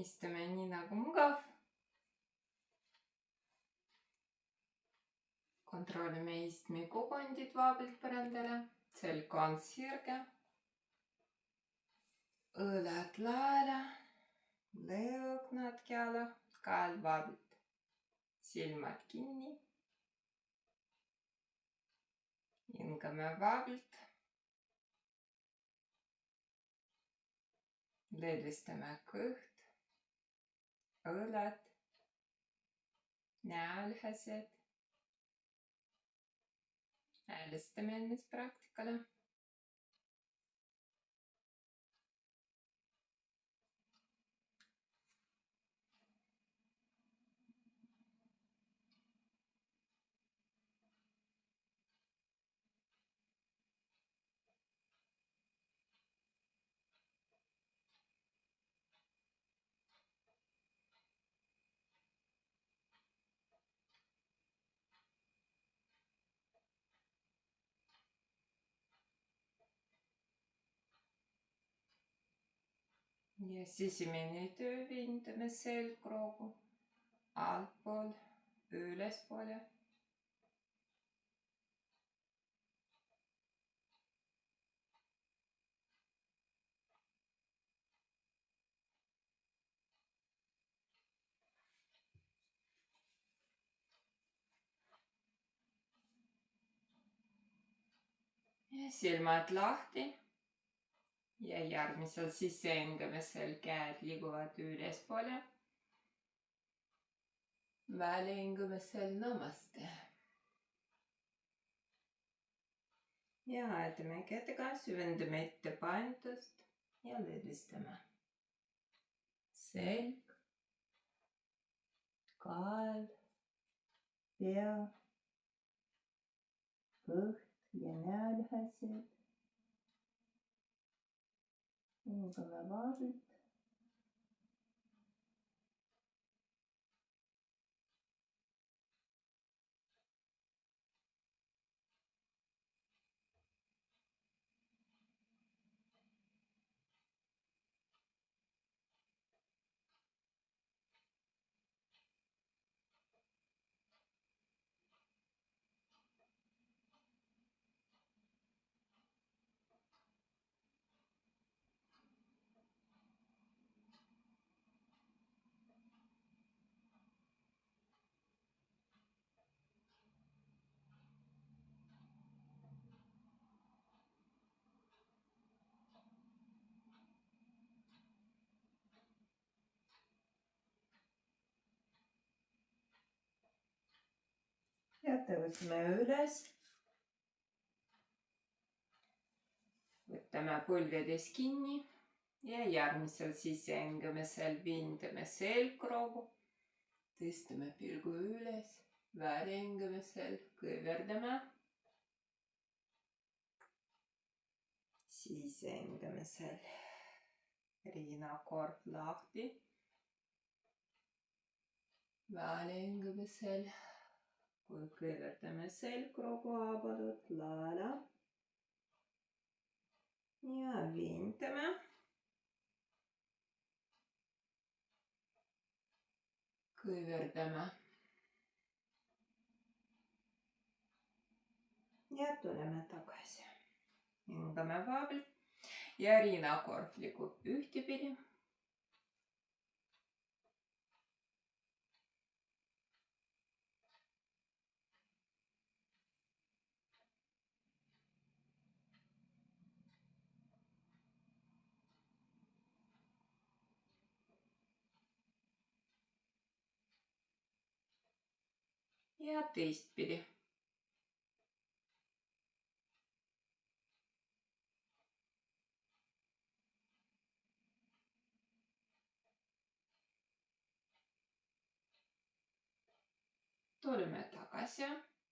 Istume nii nagu mugav. Kontrollime istme kukundit vaabelt põrandale. Selg on sirge. Õlad laele. Lõõg natuke alla. Käed vaabelt. Silmad kinni. Hingame vaabelt. Lõdvestame kõht. Õlad. Näälhased. Häälestame ennast praktikale. Ja sisemine töö viindame selgroogu altpool ülespoole. Ja silmad lahti. Ja järgmisel sissehingamisel käed liiguvad ülespoole. Väljahingamisel namaste. Ja aetame kätega, süvendame ettepainutust ja lõdvestame. Selg, kael, pea, kõht ja näälhased. Hingame vaabelt. Ja tõusme üles. Võtame põlvedes kinni ja järgmisel sissehingamisel viindame selgroogu. Tõstame pilgu üles, väljahingamisel kõverdame. Sissehingamisel riinakorv lahti. Väljahingamisel kui kõverdame selgroogu abalud laela. Ja viindame. Kõverdame. Ja tuleme tagasi. Hingame vaabelt ja riinakorv liigub ühtepidi. Ja teistpidi. Tuleme tagasi.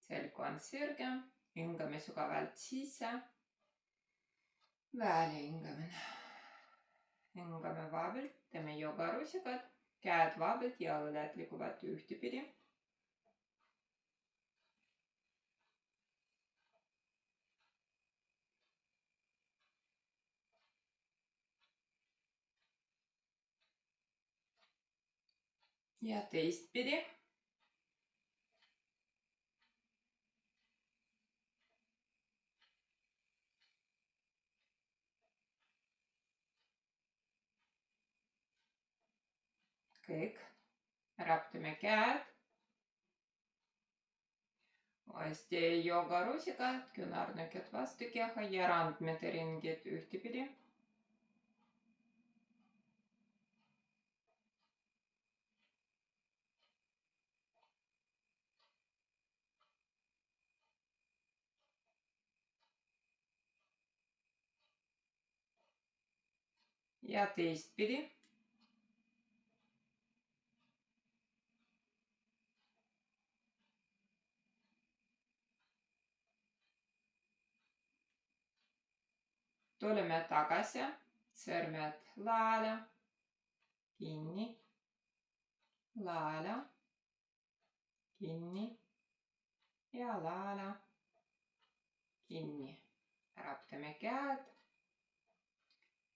Selg on sirge. Hingame sügavalt sisse. Väljahingamine. Hingame vaabelt. Teeme joogarusikad. Käed vaabelt ja õled liiguvad ühtepidi. ja teistpidi. kõik, raputame käed. Uuesti joogarusikad, küünarnukid vastu keha ja randmete ringid ühtepidi. ja teistpidi. tuleme tagasi, sõrmed laele, kinni, laele, kinni ja laele, kinni. raputame käed,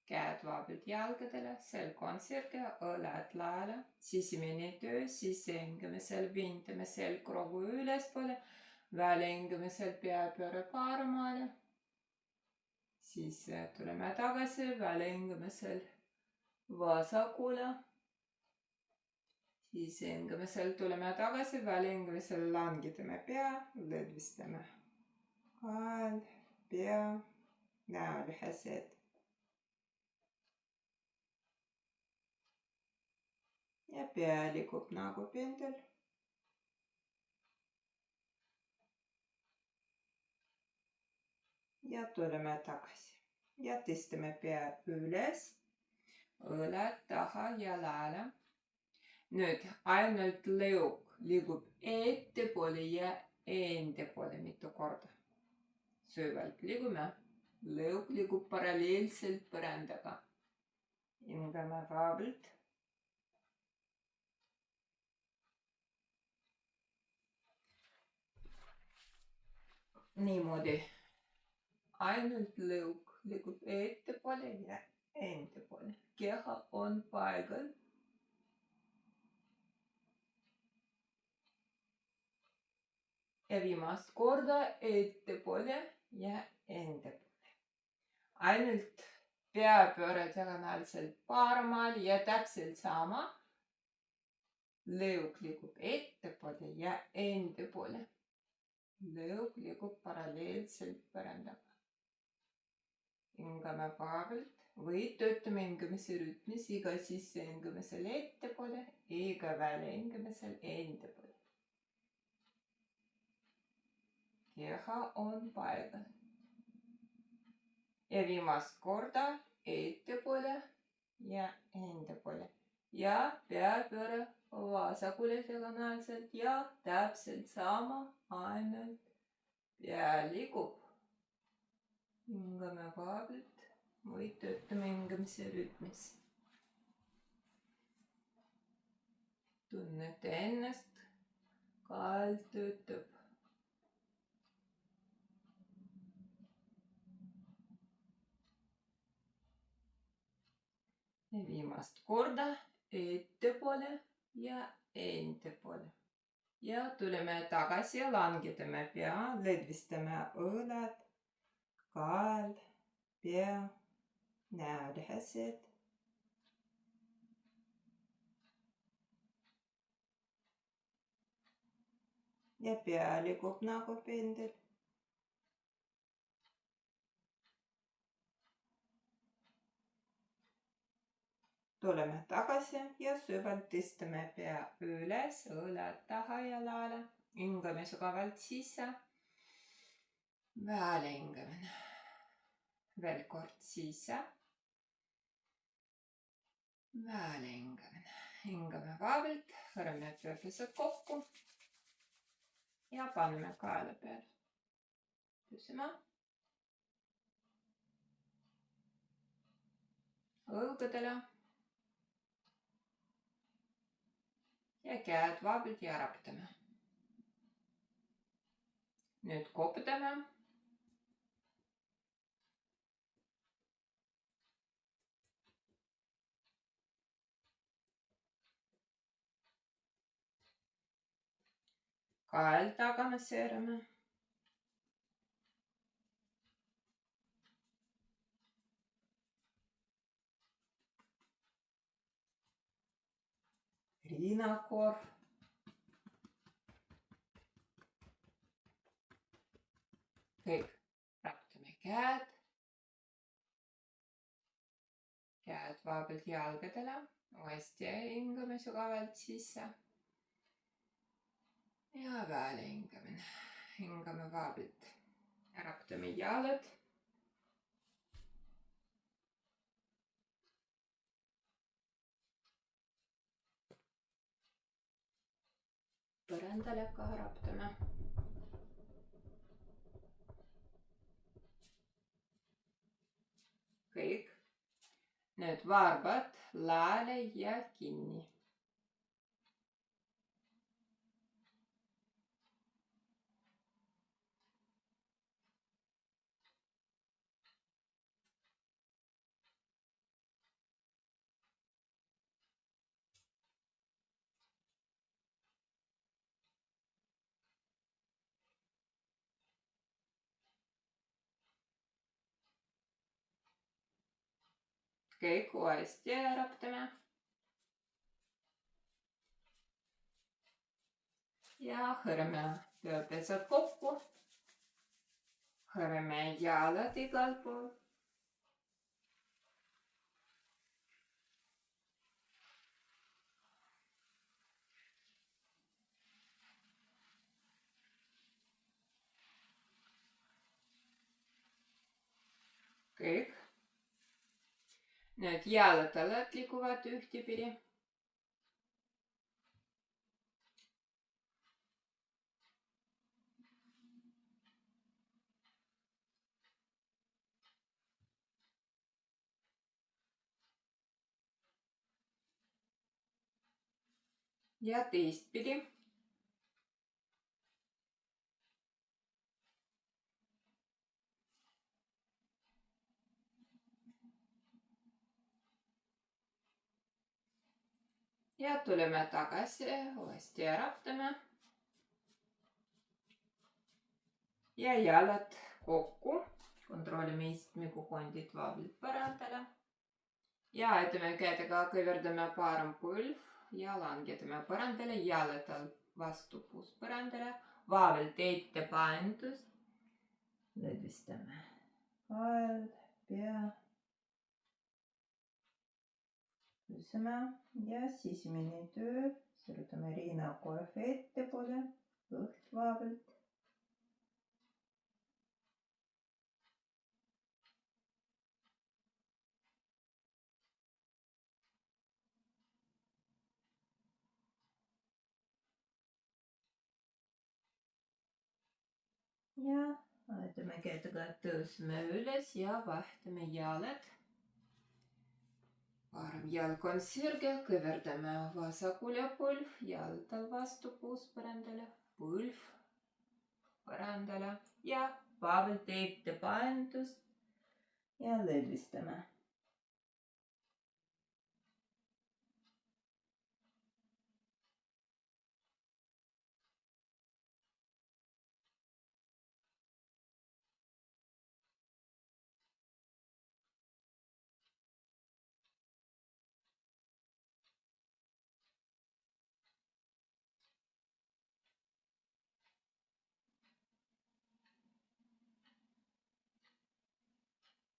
käed vabalt jalgadele, selg on sirge, õlad laele, sisemine töö, sisehingamisel vindame selgroogu ülespoole, välihingamisel peapööre paremale. siis tuleme tagasi, välihingamisel vasakule. sisehingamisel tuleme tagasi, välihingamisel langetame pea, lõdvistame kael, pea, näolihased. ja pea liigub nagu pendel. ja tuleme tagasi ja tõstame pea üles, õlad taha ja laele. nüüd ainult lõug liigub ettepoole ja endapoole mitu korda. süvalt liigume, lõug liigub paralleelselt põrandaga. hingame vabalt. niimoodi. ainult lõug liigub ettepoole ja endapoole. keha on paigal. ja viimast korda ettepoole ja endapoole. ainult peapööre diagonaalselt paremale ja täpselt sama. lõug liigub ettepoole ja endapoole. lõug liigub paralleelselt põrandaga. hingame vabalt või töötame hingamise rütmis iga sissehingamisel ettepoole, iga väljahingamisel endapoole. keha on paigal. ja viimast korda ettepoole ja endapoole. ja peapööre vasakule diagonaalselt ja täpselt sama, ainult pea liigub. hingame vabalt või töötame hingamise rütmis. tunnete ennast, kael töötab. ja viimast korda ettepoole ja endapoole. ja tuleme tagasi, langetame pea, lõdvistame õlad, kael, pea, näolihased. ja pea liigub nagu pendel. tuleme tagasi ja sügavalt tõstame pea üles, õlad taha ja laele. hingame sügavalt sisse. välihingamine. veel kord sisse. välihingamine. hingame vabalt, hõrme pöördused kokku. ja paneme kaela peale. püsima. õugadele. ja käed vabalt ja raputame. nüüd koputame. Kael taga masseerame. Riinakoor. Kõik. Raputame käed. Käed vahepealt jalgadele. Uuesti hingame sügavalt sisse. Ja peale hingamine. Hingame vahepealt. Raputame jalad. Põrandale ka raputame. Kõik. Nüüd varbad laele ja kinni. Kõik uuesti raputame. Ja hõreme pööpesad kokku. Hõreme jalad igal pool. Kõik. Nüüd jalad liiguvad ühtepidi. Ja teistpidi. Ja tuleme tagasi, uuesti raputame. Ja jalad kokku. Kontrollime istmikukondid vahepealt põrandale. Ja aitame käedega kõverdame parem põlv ja langetame põrandale, jalad vastu puuspõrandale. Vahepealt eite paindust. Lõdvistame kael, pea. Tõuseme ja sisemine töö. Sirutame riinakorv ettepoole, õht vahepealt. Ja aitame käedega tõusme üles ja vahtame jalad. Parem jalg on sirge, kõverdame vasakule põlv, jaltal vastu puuspõrandale, põlv põrandale ja vahepealt ette paindust ja lõdvistame.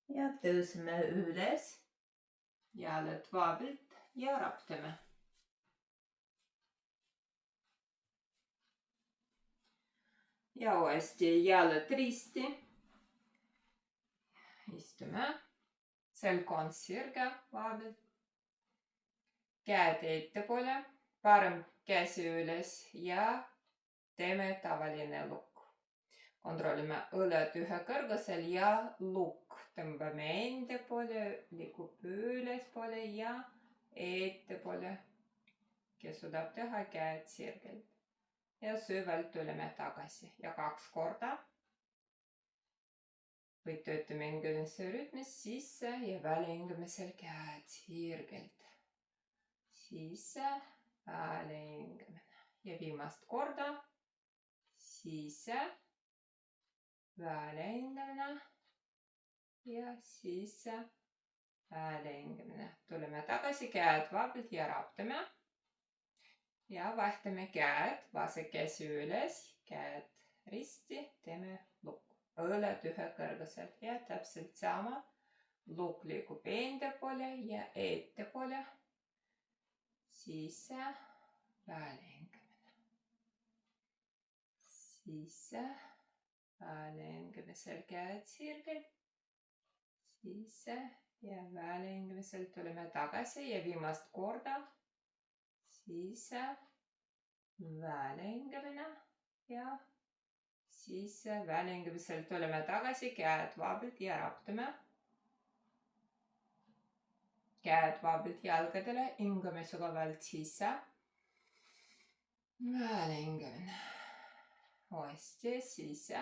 Ja tõuseme üles, jalad vahepealt ja raputame. Ja uuesti jalad risti. Istume. Selg on sirge vahepealt. Käed ettepoole, parem käsi üles ja teeme tavaline lukk. Kontrollime õled ühe kõrgusel ja lukk. Tõmbame enda poole, liigub ülespoole ja ettepoole. Kes suudab teha käed sirgelt. Ja süvalt tuleme tagasi ja 2 korda. Või töötame hingamise rütmis sisse ja välihingamisel käed sirgelt. Sisse, välihingamine. Ja viimast korda. sisse, välihingamine ja sisse, välihingamine. Tuleme tagasi, käed vabalt ja raputame. Ja vahetame käed, vasak käsi üles, käed risti, teeme lukk. Õled ühekõrguselt ja täpselt sama. Lukk liigub ettepoole ja ettepoole. Sisse, välihingamine. Sisse, välihingimisel käed sirgelt. Sisse ja välihingimisel tuleme tagasi ja viimast korda. Sisse, välihingamine ja sisse, välihingamisel tuleme tagasi, käed vabalt ja raputame. Käed vabalt jalgadele, hingame sügavalt sisse. Välihingamine. Uuesti sisse.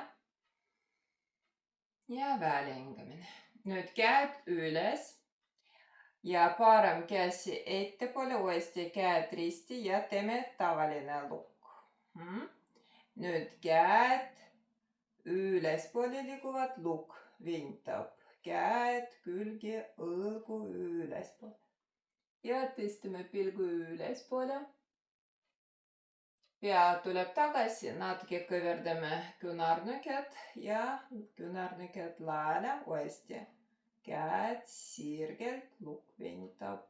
Ja välihingamine. Nüüd käed üles. Ja parem käsi ettepoole, uuesti käed risti ja teeme tavaline lukk. Nüüd käed ülespoole liiguvad, lukk vintab. Käed külge, õlgu ülespoole. Ja tõstame pilgu ülespoole. Pea tuleb tagasi, natuke kõverdame küünarnuked ja küünarnuked laele uuesti. Käed sirgelt, lukk vintab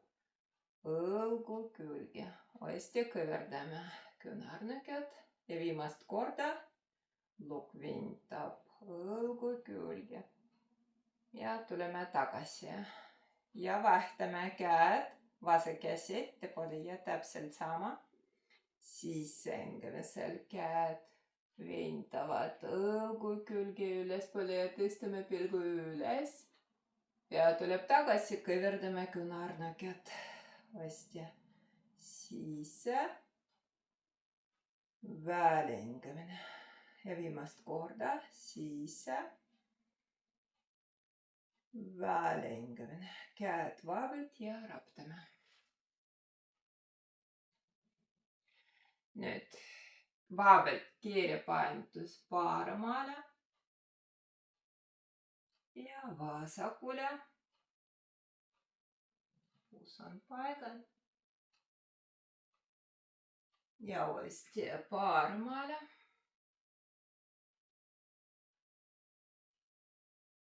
õlgu külge. Uuesti kõverdame küünarnuked ja viimast korda lukk vintab õlgu külge. Ja tuleme tagasi. Ja vahetame käed, vasak käsi ettepoole ja täpselt sama. Sissehingamisel käed vintavad õlgu külge ülespoole ja tõstame pilgu üles. Pea tuleb tagasi, kõverdame küünarnuked. Uuesti sisse, välihingamine. Ja viimast korda sisse, välihingamine. Käed vabalt ja raputame. Nüüd vabalt keerepaindutus paremale ja vasakule. Puus on paigal. Ja uuesti paremale.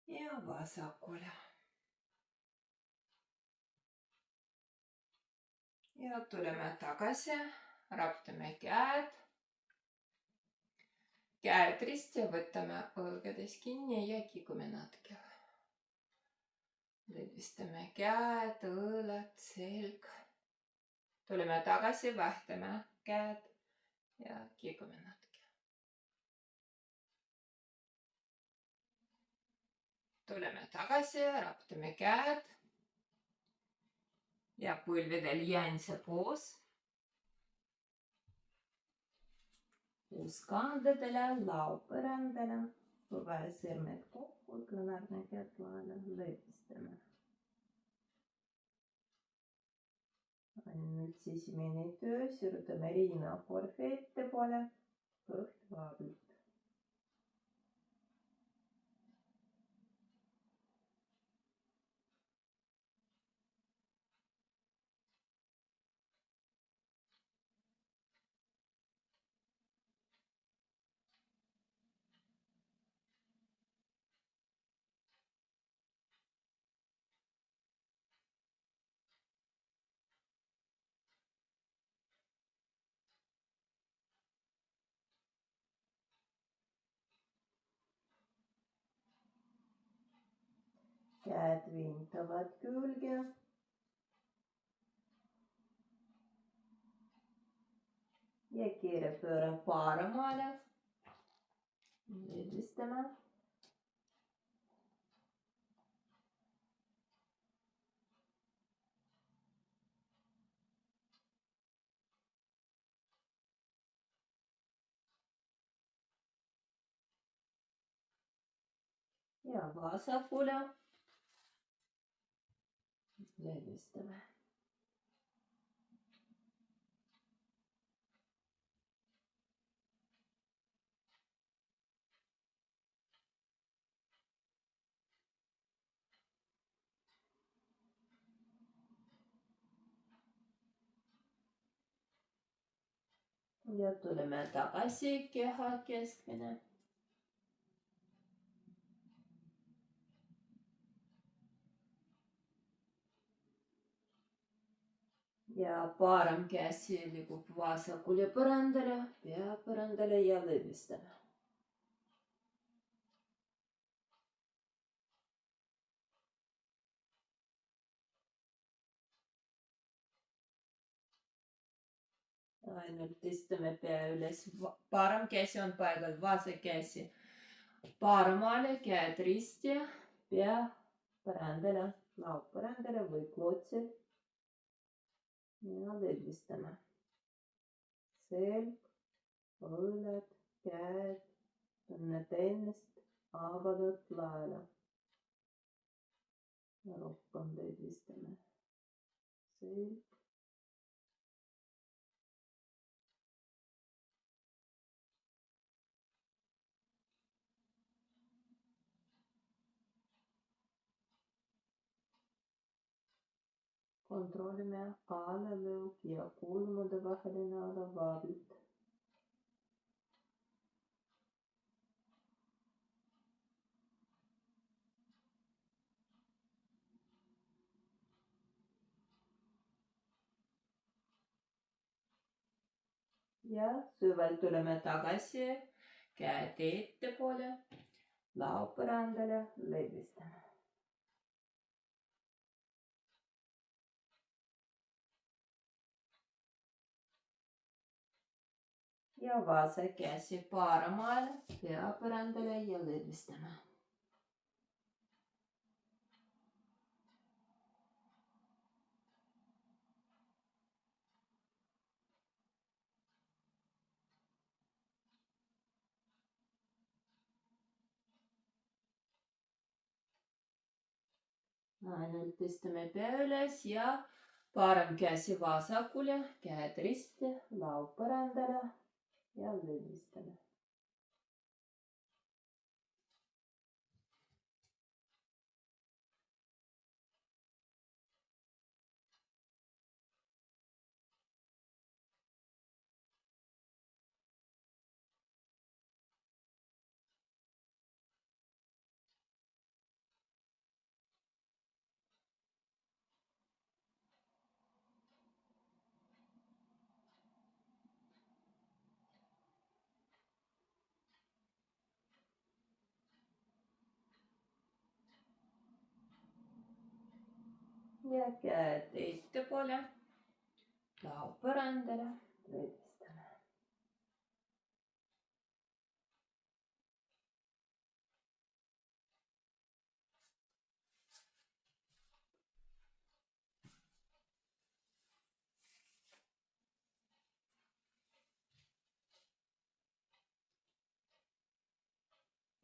Ja vasakule. Ja tuleme tagasi, raputame käed. Käed risti, võtame õlgades kinni ja kigume natuke. Lõdvistame käed, õlad, selg. Tuleme tagasi, vahetame käed ja kigume natuke. Tuleme tagasi, raputame käed. Ja põlvedel jäänse poos. Puus kandadele, lau põrandale. Põve sõrmed kokku, küünarnuked laele, lõdvistame. On nüüd esimene töö, sirutame riina korvi ettepoole, kõht vabalt. Käed vintavad külge. Ja keerepööre paremale. Lõdvistame. Ja vasakule. Lõdvistame. Ja tuleme tagasi, keha keskmine. Ja parem käsi liigub vasakule põrandale, pea põrandale ja lõdvestame. Ainult tõstame pea üles, parem käsi on paigal, vasak käsi paremale, käed risti, pea põrandale, laud põrandale või klotsil. Ja lõdvestame. Selg, õled, käed, tunnete ennast, avavad laela. Rohkem lõdvestame. Selg. Kontrollime alalõug ja kulmude vaheline ala vabalt. Ja süvalt tuleme tagasi, käed ettepoole, laud põrandale, lõdvestame. Ja vasak käsi paremale, pea põrandale ja lõdvestame. Ainult tõstame pea üles ja parem käsi vasakule, käed risti, laud põrandale ja lõdvestame. Ja käed ettepoole, laud põrandale, lõdvestame.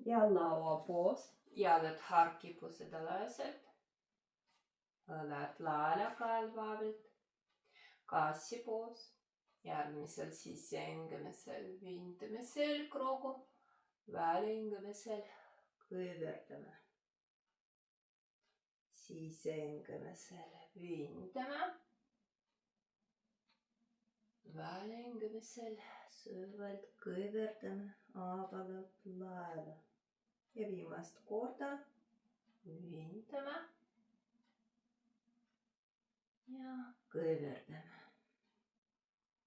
Ja lauapoos, jalad harkipused alaselt, õlad laele vabalt, kassipoos, järgmisel sissehingamisel viindame selgroogu, väljahingamisel kõiverdame. Sissehingamisel viindame, väljahingamisel süvalt kõiverdame, avavad laele. Ja viimast korda viindame ja kõiverdame.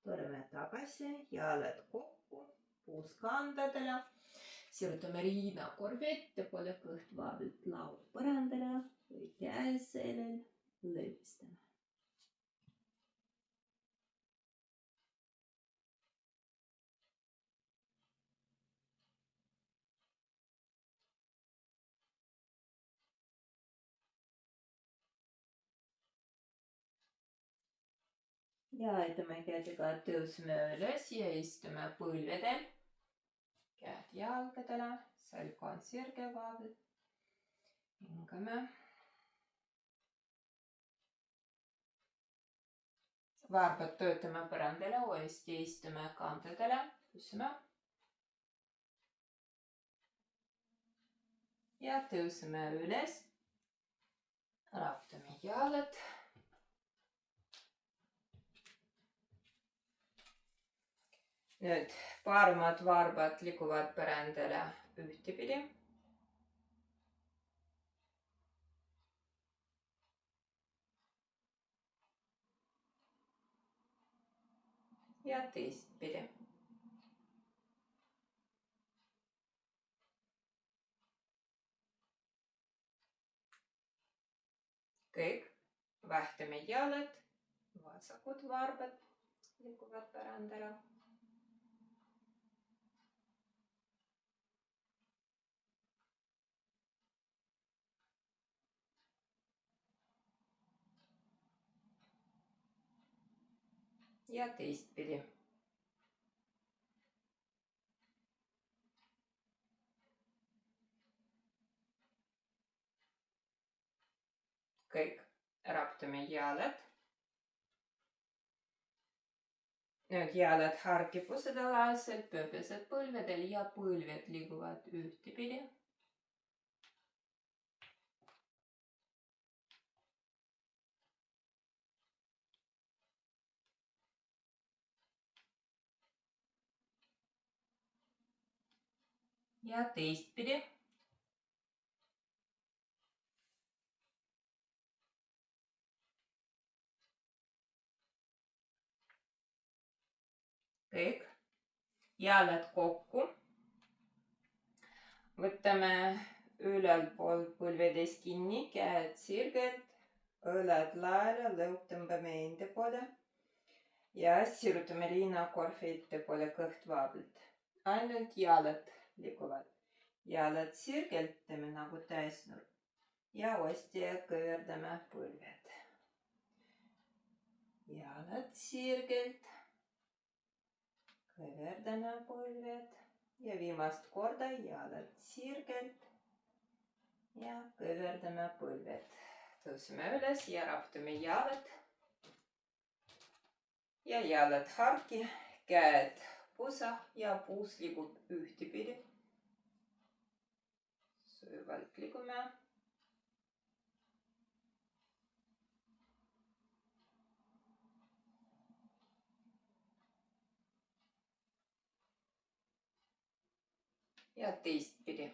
Tuleme tagasi, jalad kokku, puuskandadele. Sirutame riinakorvi ettepoole, kõht vabalt laud põrandale või käes selel, lõdvestame. Ja aitame kätega tõusme üles ja istume põlvedel. Käed jalgadele, selg on sirge vabalt. Hingame. Vahepeal töötame põrandale, uuesti istume kandadele, püsime. Ja tõuseme üles. Raputame jalad. Nüüd paremad varbad liiguvad põrandale ühtepidi. Ja teistpidi. Kõik vahtame jalad, vasakud varbad liiguvad põrandale. Ja teistpidi. Kõik raputame jalad. Nüüd jalad harkipused alaselt, pööpesed põlvedel ja põlved liiguvad ühtepidi. Ja teistpidi. Kõik jalad kokku. Võtame ülalpoolt põlvedest kinni, käed sirgelt, õlad laele, lõug tõmbame enda poole ja sirutame rinnakorvi ettepoole kõht vabalt. Ainult jalad liiguvad. Jalad sirgelt, teeme nagu täisnurk ja uuesti kõverdame põlved. Jalad sirgelt, kõverdame põlved ja viimast korda jalad sirgelt ja kõverdame põlved. Tõuseme üles ja raputame jalad ja jalad harki, käed pusa ja puus liigub ühtepidi. Süvalt liigume. Ja teistpidi.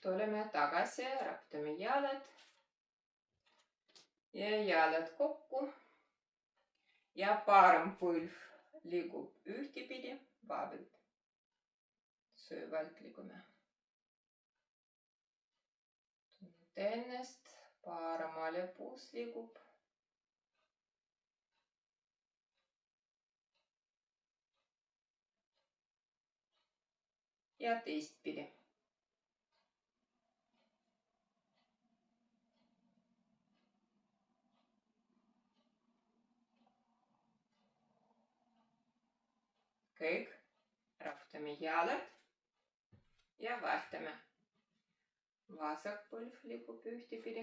Tuleme tagasi, raputame jalad ja jalad kokku ja parem põlv liigub ühtepidi, vabalt. Süvalt liigume. Tunnete ennast, paremale puus liigub. Ja teistpidi. Kõik raputame jalad ja vahtame. Vasak põlv liigub ühtepidi.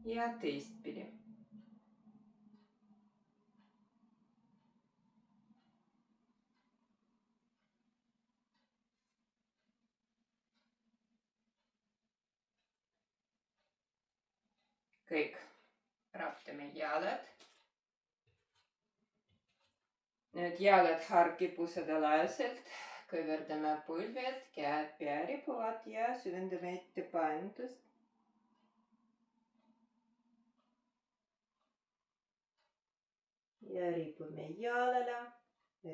Ja teistpidi. Kõik raputame jalad. Nüüd jalad harkipused alaselt, kõverdame põlved, käed pea ripuvad ja süvendame ette painutust. Ja ripume jalale,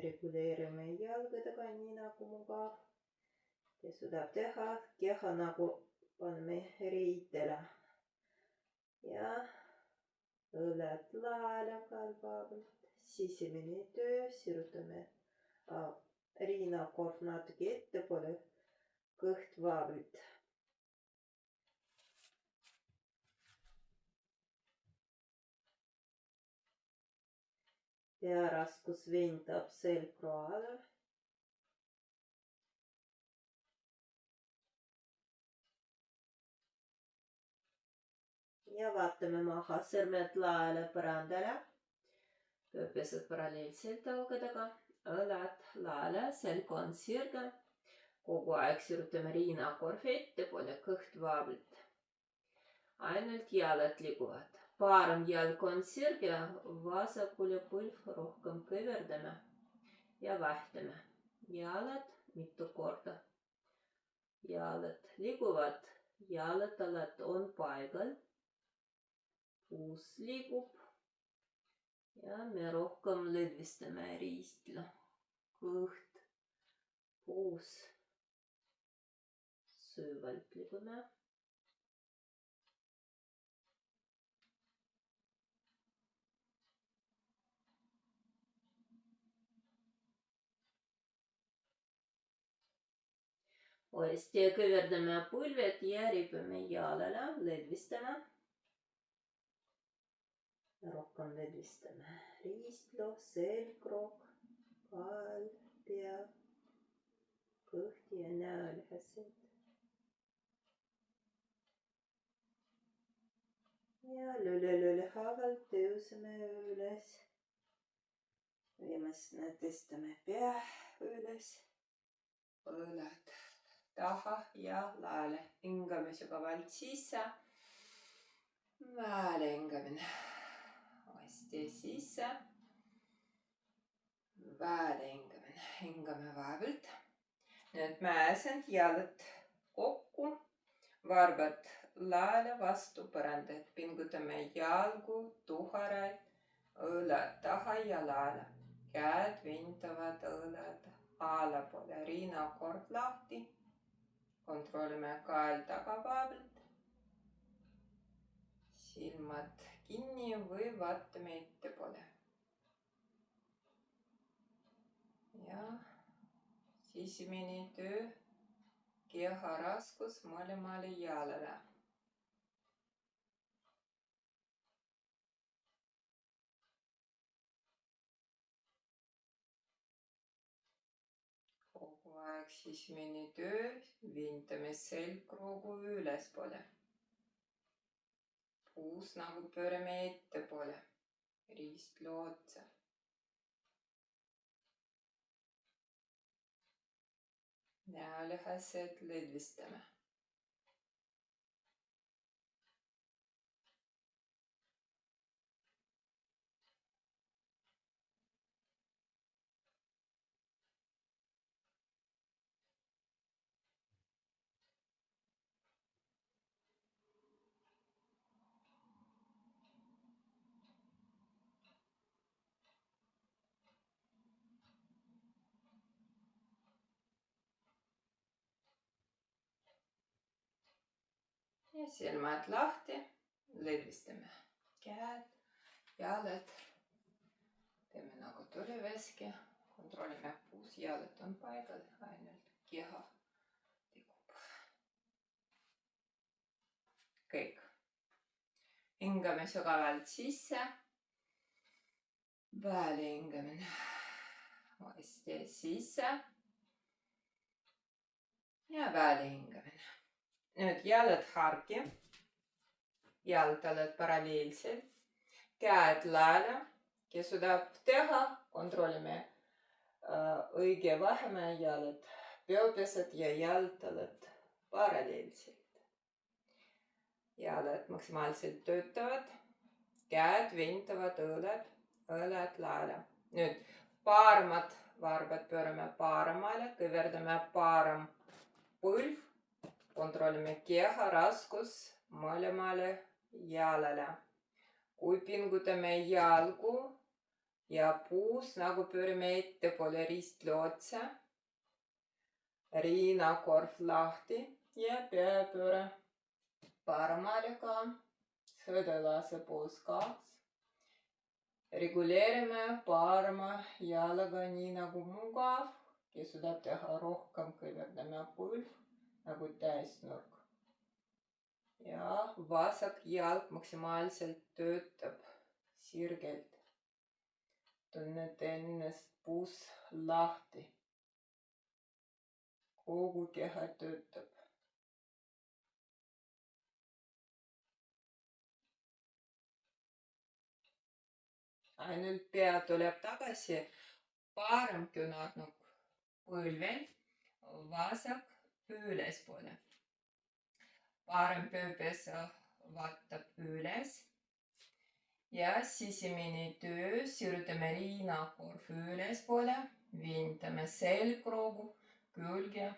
reguleerime jalgadega nii nagu mugav. Ja suudab teha keha nagu paneme riidele. Ja õled laele kalvavalt. Sisemine töö, sirutame rinnakorv natuke ettepoole, kõht vabalt. Pearaskus ventab selgroale. ja vaatame maha, sõrmed laele põrandale. Pööpesed paralleelselt jalgadega, õlad laele, selg on sirge. Kogu aeg sirutame riinakorvi ettepoole, kõht vaablib. Ainult jalad liiguvad. Parem jalg on sirge, vasakule põlv rohkem kõverdame ja vahtame. Jalad mitu korda. Jalad liiguvad, jalad on paigal. Puus liigub ja me rohkem lõdvistame riistla. Kõht, puus. Süvalt liigume. Uuesti kõverdame põlved ja ripime jalale, lõdvistame. Rohkem lõdvistame riistlu, selgroog, kael, pea, kõht ja näolihased. Ja lööle haaval tõuseme üles. Viimasena tõstame pea üles. Õlad taha ja laele. Hingame sügavalt sisse. Väle hingamine. Uuesti sisse. Väle hingamine. Hingame vaevalt. Nüüd mäesend jalad kokku. Varbad laele vastu põrandat. Pingutame jalgu, tuharaid, õlad taha ja laele. Käed vintavad õlad allapoole. Riinakorv lahti. Kontrollime kael tagavaabelt. Silmad kinni või vaatame ettepoole. Ja sisemine töö. Keha raskus mõlemale jalale. Kogu aeg sisemine töö. Vintame selgroogu ülespoole. Puus nagu pöörame ettepoole. Riistlu otsa. Näolihased lõdvistame. Ja silmad lahti. Lõdvistame käed, jalad. Teeme nagu tuliveski. Kontrollime puus, jalad on paigal. Ainult keha liigub. Kõik. Hingame sügavalt sisse. Väle hingamine. Uuesti sisse. Ja väle hingamine. Nüüd jalad harki. Jaltalad paralleelselt. Käed laele. Kes suudab teha, kontrollime õige vahemäe jalad. Peopesed ja jaltalad paralleelselt. Jalad maksimaalselt töötavad. Käed vintavad õlad. Õlad laele. Nüüd paaremad varbad pöörame paremale. Kõverdame parem põlv. Kontrollime keha raskus mõlemale jalale. Kui pingutame jalgu ja puus nagu pöörame ettepoole riistlu otsa. Riinakorv lahti ja peapööre paremale ka. Sõdelase poos 2. Reguleerime parema jalaga nii nagu mugav. Kes suudab teha rohkem, kõverdame põlv. Nagu täisnurk. Ja vasak jalg maksimaalselt töötab sirgelt. Tunnete ennast puus lahti. Kogu keha töötab. ainult pea tuleb tagasi, parem küünarnukk põlvel, vasak ülespoole. Parem pööpesa vaatab üles ja sisemine töö, sirutame rinnakorv ülespoole, vintame selgroogu, külge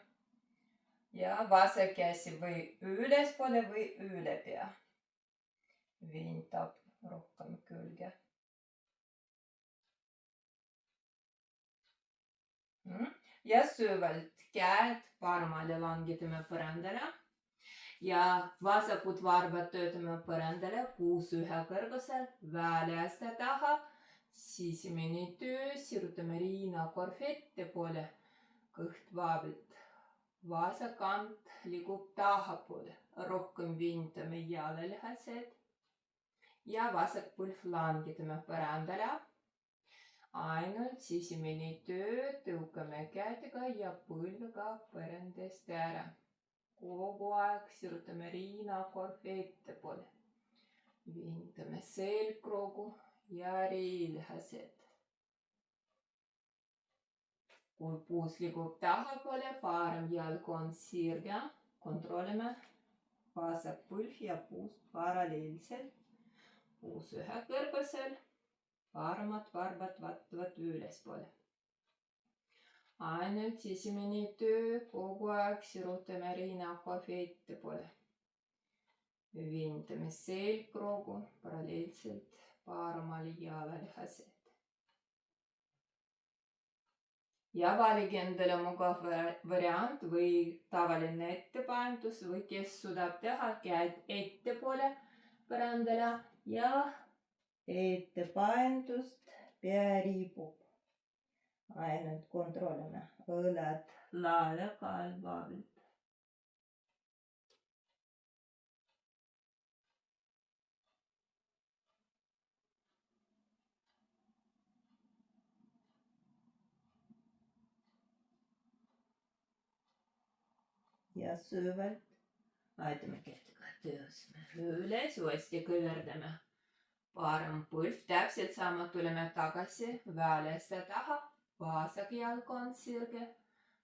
ja vasak käsi või ülespoole või üle pea. Vintab rohkem külge. Ja süvalt käed paremale langetame põrandale ja vasakut varvad töötame põrandale puus ühe kõrgusel, väliaste taha, sisemine töö, sirutame rinnakorv ettepoole, kõht vaavilt, vasak kant liigub tahapoole, rohkem vintame jalalihased ja vasak põlv langetame põrandale. Ainult sisemine töö, tõukame kätega ja põlvega põrandast ära. Kogu aeg sirutame rinnakorv ettepoole. Vintame selgroogu ja riilhased. Kui puus liigub tahapoole, parem jalg on sirge, kontrollime. Vasak põlv ja puus paralleelselt. Puus ühe kõrgusel. Paremad varvad vaatavad ülespoole. Ainult sisemine töö, kogu aeg sirutame rinnakorv ettepoole. Vintame selgroogu paralleelselt paremale jalalihased. Ja valige endale mugav variant või tavaline ettepaindus või kes suudab teha käed ettepoole põrandale ja ettepaindust pea riibub. Ainult kontrollime, õlad laele kalvavilt. Ja süvalt aitame kätega tõusma üles, uuesti kõverdame. Parem põlv, täpselt sama tuleme tagasi väliaste taha, vasak jalg on sirge,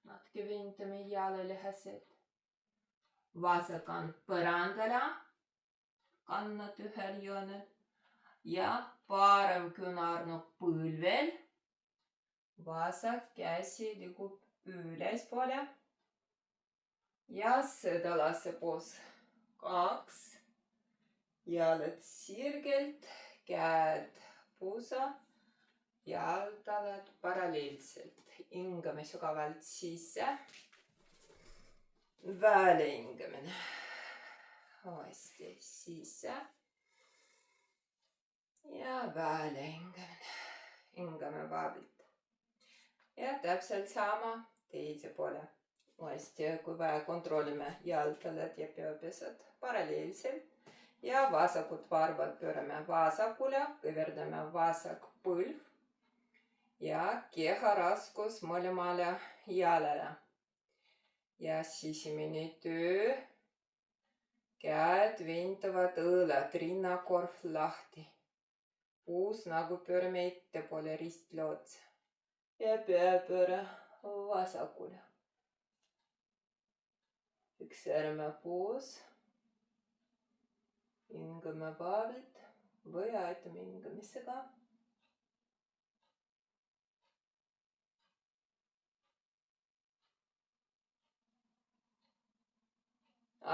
natuke vintame jalalihased. Vasak kant põrandale, kannad ühel joonel ja parem küünarnukk põlvel, vasak käsi liigub ülespoole ja sõdalase poos 2. Jalad sirgelt, käed puusa, jalgad paralleelselt. Hingame sügavalt sisse. Välja hingamine. Uuesti sisse. Ja välja hingamine. Hingame vaavilt. Ja täpselt sama teise poole. Uuesti, kui vaja, kontrollime jalgad ja peapesad paralleelselt. Ja vasakut varvad pöörame vasakule, kõverdame vasak põlv ja keha raskus mõlemale jalale. Ja sisemine töö, käed vintavad õlad, rinnakorv lahti. Puus nagu pöörame ettepoole ristle otsa ja peapööre vasakule. Fikseerime puus. Hingame vaavilt või aitame hingamisega.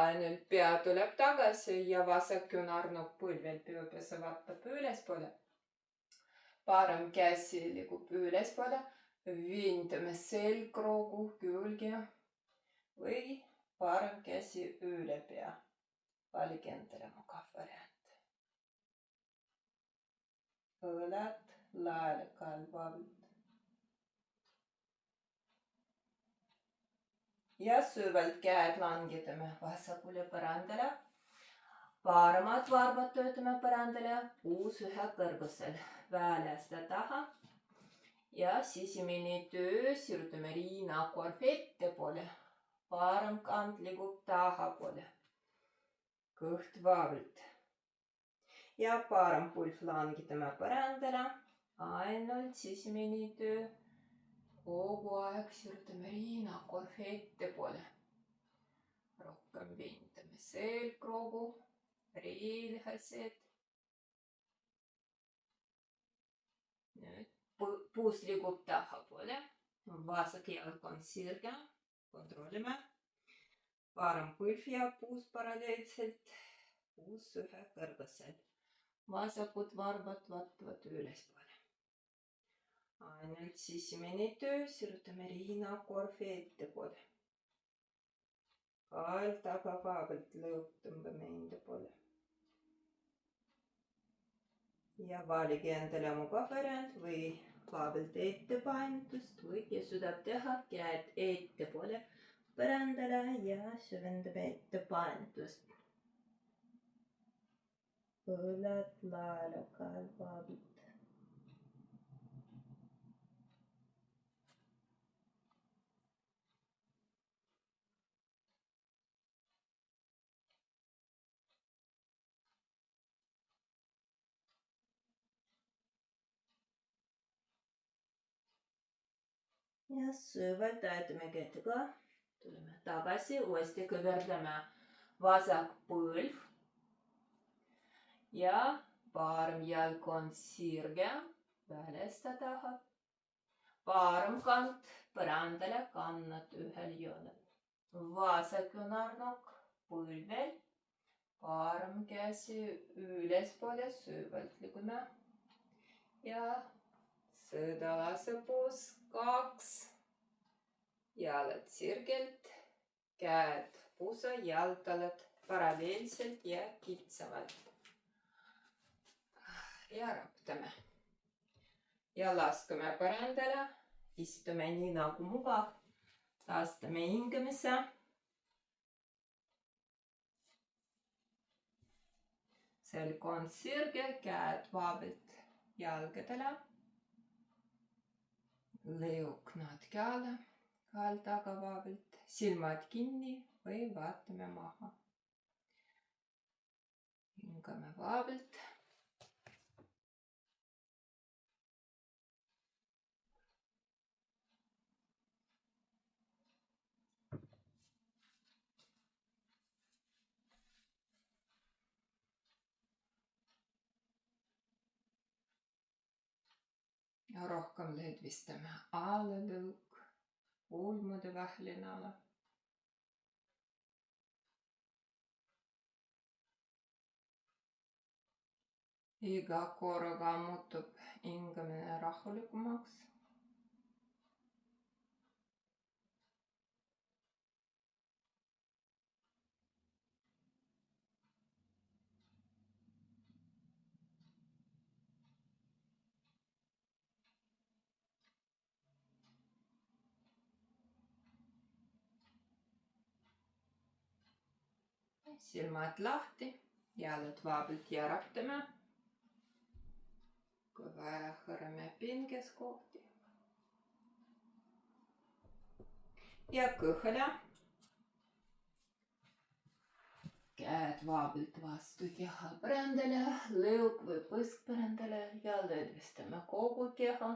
Ainult pea tuleb tagasi ja vasak küünarnukk põlvel, peapesa vaatab ülespoole. Parem käsi liigub ülespoole, vintame selgroogu külge või parem käsi üle pea. Valige endale mugav variant. Õlad laele kalvavilt. Ja süvalt käed langetame vasakule põrandale. Paremad varvad töötame põrandale, puus ühe kõrgusel, väliaste taha. Ja sisemine töö, sirutame rinnakorv ettepoole. Parem kant liigub tahapoole. Kõht vaavilt. Ja parem põlv langetame põrandale. ainult sisemine töö. Kogu aeg sirutame rinnakorvi ettepoole. Rohkem vindame selgroogu, riilhased. Nüüd puus liigub tahapoole. Vasak jalg on sirge. Kontrollime. Parem põlv ja puus paralleelselt. Puus ühe kõrgusel. Vasakud varbad vaatavad ülespoole. Ainult sisemine töö, sirutame rinnakorvi ettepoole. Kael tagavaabalt lõõg tõmbame enda poole. Ja valige endale mugav variant või vaabalt ettepainutust või kes suudab teha käed ettepoole põrandale ja süvendame ettepainutust. Õlad laele kael vaabalt. Ja süvalt ajatame kätega. Tuleme tagasi, uuesti kõverdame vasak põlv. Ja parem jalg on sirge, välista taha. Parem kant põrandale, kannad ühel joonel. Vasak ümarnokk põlvel. Parem käsi ülespoole, süvalt liigume. Ja sõdalase puus 2. Jalad sirgelt, käed pusa, jaltalad paralleelselt ja kitsamalt. Ja raputame. Ja laskume põrandale, istume nii nagu mugav. Taastame hingamise. Selg on sirge, käed vaabalt jalgadele. Lõõg natuke alla, kael tagavaabalt, silmad kinni või vaatame maha. Hingame vaabalt. Ja rohkem lõdvistame alla lõõg, ulmude vähline ala. Iga korraga muutub hingamine rahulikumaks. Silmad lahti, jalad vaabalt ja raputame. Kui vaja, hõrame pinges kohti. Ja kõhule. Käed vaabalt vastu keha põrandale, lõõg või põsk põrandale ja lõdvistame kogu keha.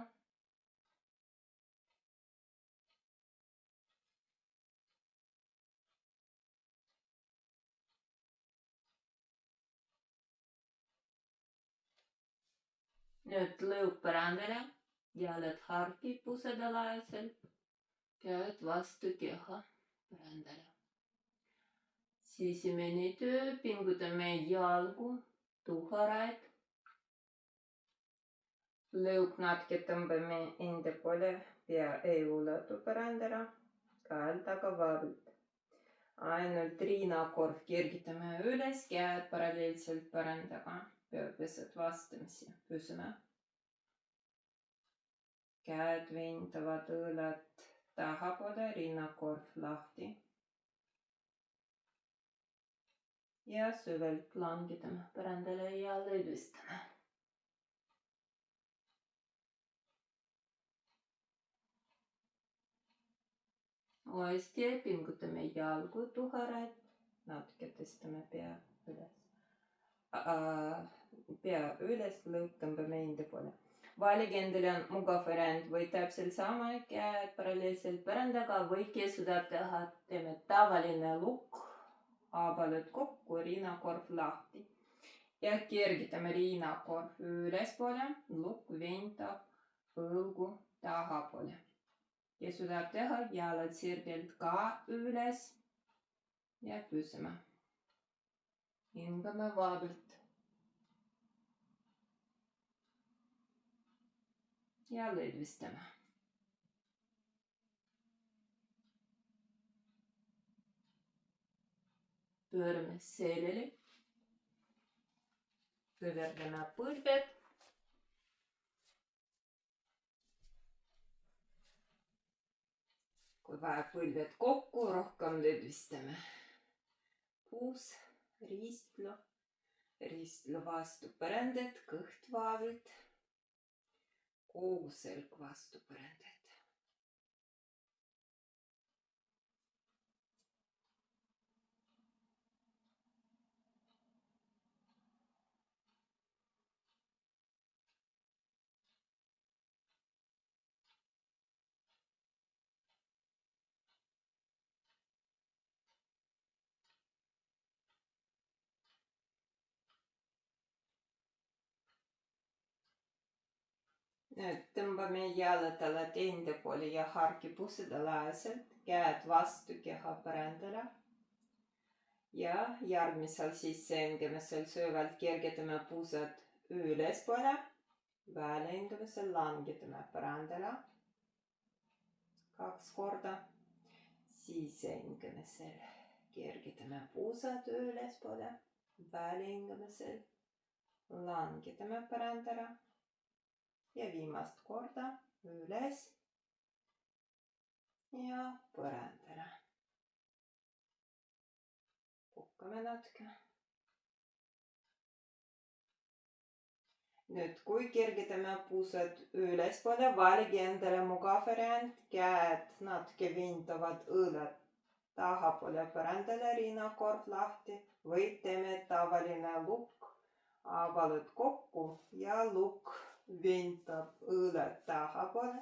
Nüüd lõõg põrandale, jalad harki pusedalajaselt, käed vastu keha põrandale. Sisemine töö, pingutame jalgu, tuharaid. Lõõg natuke tõmbame enda poole, pea ei ulatu põrandale, kael tagavaabalt. Ainult rinnakorv kergitame üles, käed paralleelselt põrandaga, peapesed vastamisi, püsime. Käed vindavad õlad tahapoole, rinnakorv lahti. Ja süvelt langitame põrandale ja lõdvistame. Uuesti pingutame jalgu, tuharaid, natuke tõstame pea üles. Lõõg tõmbame enda poole. valige endale mugav variant või täpselt sama, käed paralleelselt põrandaga või kes suudab teha, teeme tavaline lukk, abalud kokku, rinnakorv lahti. Ja kergitame rinnakorv ülespoole, lukk ventab põlgu tahapoole. Ja suudab teha jalad sirgelt ka üles ja püsime. Hingame vabalt. Ja lõdvistame. Pöörame selili. Kõverdame põlved. Kui vaja põlved kokku, rohkem lõdvistame. Puus, ristlu vastu põrandat, kõht vabalt. Kogu selg vastu põrandat. Nüüd tõmbame jalad alati enda poole ja harkipused alaselt, käed vastu keha põrandale. Ja järgmisel sissehingemisel süvalt kergitame puusad ülespoole, väljahingemisel langetame põrandale 2 korda. Sissehingemisel kergitame puusad ülespoole, väljahingemisel langetame põrandale. Ja viimast korda üles ja põrandale. Puhkame natuke. Nüüd, kui kergitame puusad ülespoole, valige endale mugav variant, käed natuke vindavad õõlad tahapoole põrandale, rinnakorv lahti või teeme tavaline lukk, abalud kokku ja lukk vintab õõlad tahapoole.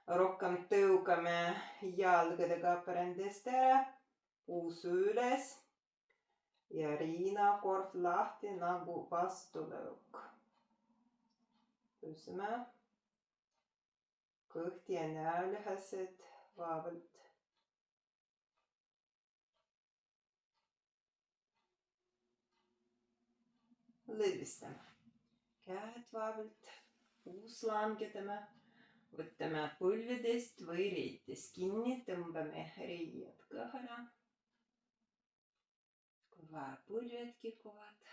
Rohkem tõugame jalgadega põrandast ära, puus üles ja rinnakorv lahti nagu vastulõuk. Püsime, kõht ja näolihased vabalt. Lõdvistame, käed vabalt, puus langetame. Võtame põlvedest või reitest kinni, tõmbame reied kõhale. Kui vaja, põlved kikuvad.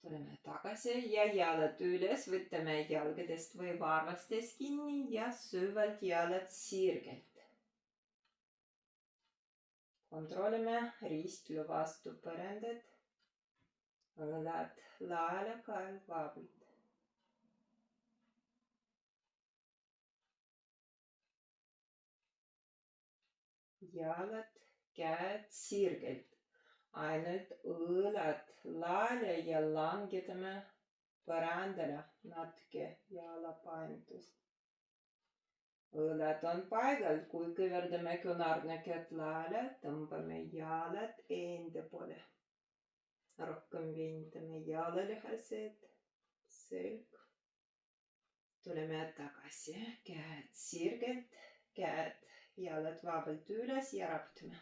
Tuleme tagasi ja jalad üles, võtame jalgadest või varvastest kinni ja süvalt jalad sirgelt. Kontrollime ristlu vastu põrandat. Õlad laele, kael vabalt. Jalad, käed sirgelt. Ainult õlad laele ja langetame põrandale natuke jalapainutust. Õlad on paigal, kui kõverdame küünarnukad laele, tõmbame jalad enda poole. Rohkem vindame jalalihased, selg. Tuleme tagasi, käed sirgelt, käed, jalad vabalt üles ja raputame.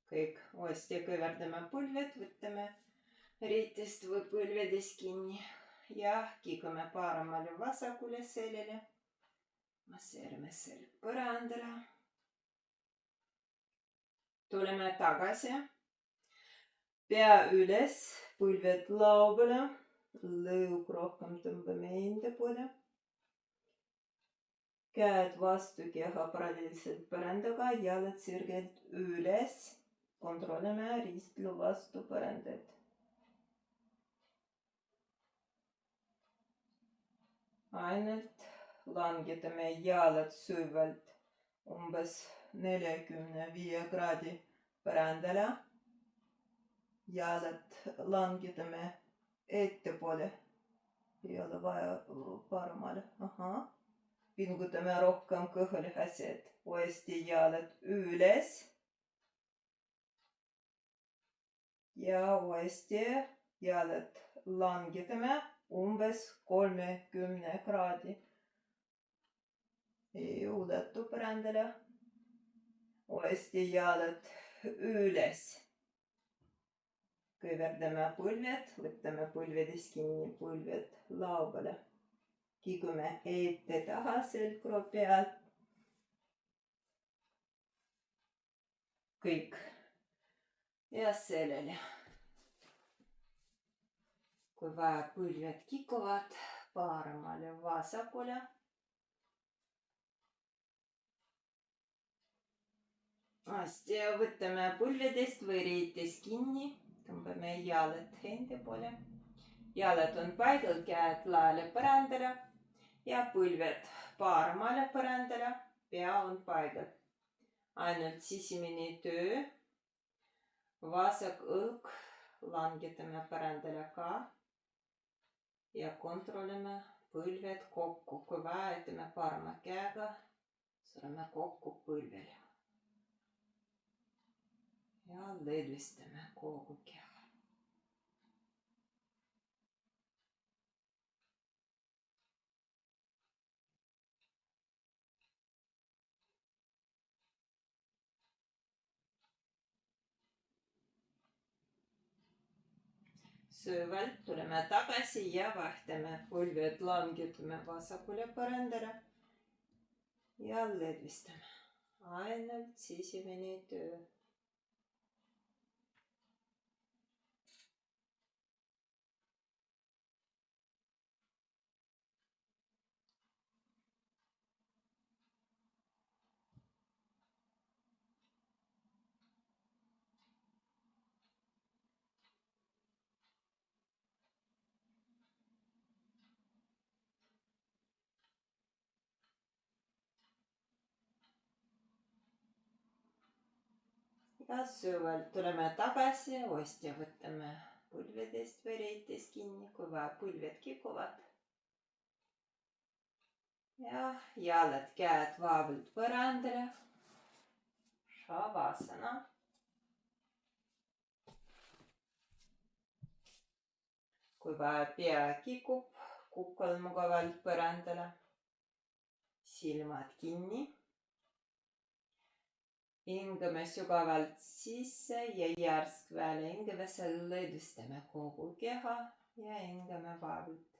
Kõik uuesti kõverdame põlved, võtame reitest või põlvedest kinni ja kikume paremale vasakule seljale. Masseerime selg põrandale. Tuleme tagasi, pea üles, põlved laubale, lõug rohkem tõmbame enda poole. Käed vastu keha paralleelselt põrandaga, jalad sirgelt üles, kontrollime ristlu vastu põrandat. Ainult langetame jalad süvalt umbes 45 kraadi põrandale. Jalad langetame ettepoole. Ei ole vaja paremale. Pingutame rohkem kõhulihased. Uuesti jalad üles. Ja uuesti jalad langetame umbes 30 kraadi. Ei ulatu põrandale. Uuesti jalad üles. Kõverdame põlved, võtame põlvedest kinni, põlved lauale. Kigume ette taha selgroo pealt. Kõik. Ja sellele. Kui vaja, põlved kikuvad paremale vasakule. Hästi, võtame põlvedest või riidest kinni. Tõmbame jalad enda poole. Jalad on paigal, käed laele põrandale ja põlved paremale põrandale. Pea on paigal. Ainult sisemine töö. Vasak õlg langetame põrandale ka. Ja kontrollime põlved kokku. Kui vahetame parema käega, sureme kokku põlvele. Ja lõdvistame kogu keha. Süvalt tuleme tagasi ja vahtame. Põlved langetame vasakule põrandale. Ja lõdvistame. Ainult sisemine töö. Ja süvalt tuleme tagasi. Uuesti võtame põlvedest või riidest kinni, kui vaja, põlved kikuvad. Ja jalad, käed vaevalt põrandale. Shavasana. Kui vaja, pea kikub, kukal mugavalt põrandale. Silmad kinni. Hingame sügavalt sisse ja järsk välja hingamise lõdvistame kogu keha ja hingame vaevalt.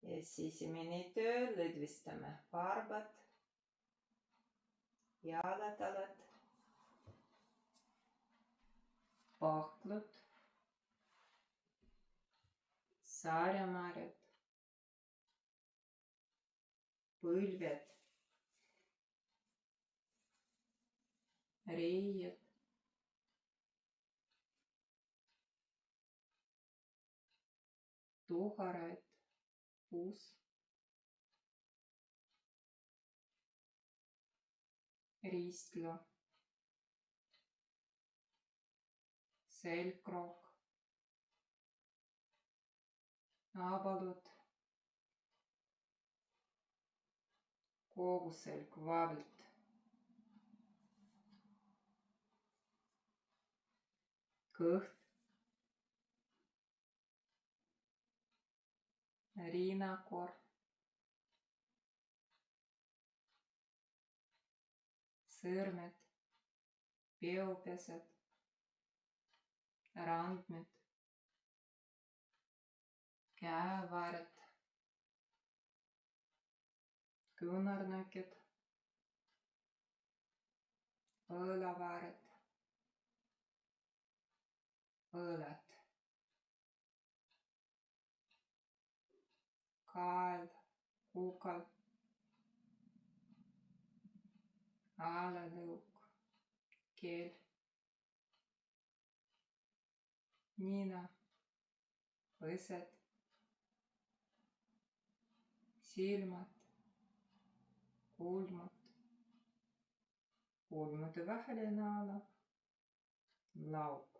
Ja sisemine töö, lõdvistame varbad, jalad, pahklud, saaremaarjad, põlved, reied, tuharad, puus, riistla, selgroog, abalud, kogu selg vaevalt. Kõht, riinakorv, sõrmed, peopesed, randmed, käevääred, küünarnukid, õlavääred, õled, kael, kukal, alalõug, keel, nina, põsed, silmad, kulmude vahele naela, laup,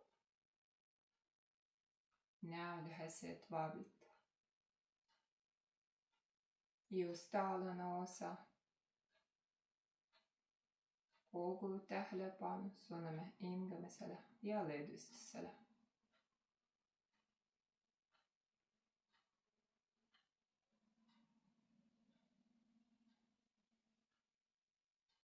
näölihäiset vaavilta. Just alane osa. Kogu tähelepanu suuname hingamisele ja lõdvestusele.